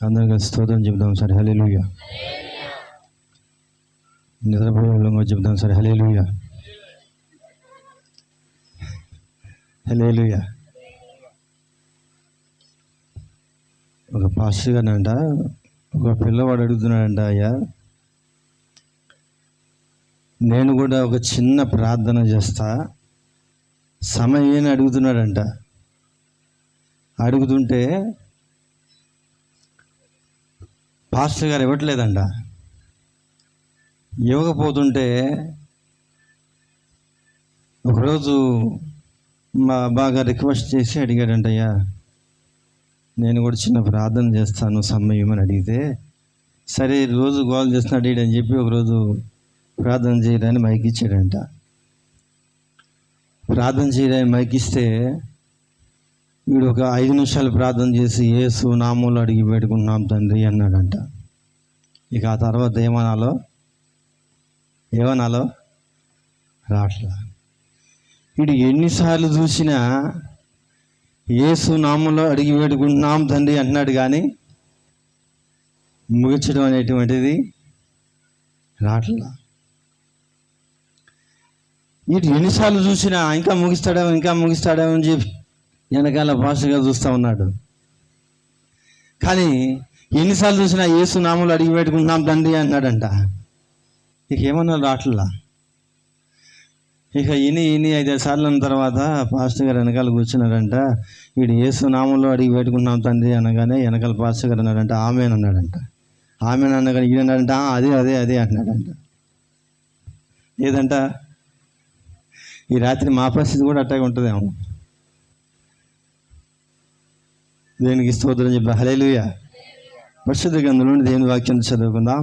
అందరికీ స్తోత్రం చెబుదాం సరే, హల్లెలూయా. నిద్రపోయేవాళ్ళంగా చెబుదాం సరే, హల్లెలూయా, హల్లెలూయా. ఒక పాస్టర్ గారంట, ఒక పిల్లవాడు అడుగుతున్నాడంట, అయ్యా నేను కూడా ఒక చిన్న ప్రార్థన చేస్తా సమయం అడుగుతున్నాడంట. అడుగుతుంటే పాస్టర్ గారు ఇవ్వట్లేదంట. ఇవ్వకపోతుంటే ఒకరోజు బాగా రిక్వెస్ట్ చేసి అడిగాడంట, అయ్యా నేను కూడా చిన్న ప్రార్థన చేస్తాను సమయం అని అడిగితే, సరే రోజు గోల్ చేస్తున్నాడు అని చెప్పి ఒకరోజు ప్రార్థన చేయడానికి మైక్ ఇచ్చాడంట. ప్రార్థన చేయడానికి మైక్ ఇస్తే వీడు ఒక 5 నిమిషాలు ప్రార్థన చేసి యేసు నామములో అడిగి పెట్టుకుంటున్నాం తండ్రి అన్నాడంట. ఇక ఆ తర్వాత ఏమనాలో రాట్లా. వీడు ఎన్నిసార్లు చూసినా యేసు నామములో అడిగి పెట్టుకుంటున్నాం తండ్రి అంటున్నాడు, కానీ ముగించడం అనేటువంటిది రాట్లా. వీడు ఎన్నిసార్లు చూసినా ఇంకా ముగిస్తాడేమో అని చెప్పి వెనకాల భాషగా చూస్తూ ఉన్నాడు. కానీ ఎన్నిసార్లు చూసినా యేసు నామములో అడిగి పెట్టుకుంటున్నాం తండ్రి అన్నాడంట. ఇక ఏమన్నా రాట్లా. ఇక ఇని 5 సార్లు అన్న తర్వాత పాస్టర్ గారు వెనకాల కూర్చున్నాడంట. వీడు యేసు నామములో అడిగి పెట్టుకుంటున్నాం తండ్రి అనగానే వెనకాల పాస్టర్ గారు అన్నాడంట, ఆమేన్ అన్నాడంట. ఆమేన్ అనగానే ఈయన అన్నాడంట, అదే అంటున్నాడంట. ఏదంట, ఈ రాత్రి మా పరిస్థితి కూడా అట్టాగే ఉంటుందేమో. దేవునికి స్తోత్రం చెప్పి హల్లెలూయా. పరిశుద్ధ గ్రంథంలోని దేవుని వాక్యం చదువుకుందాం.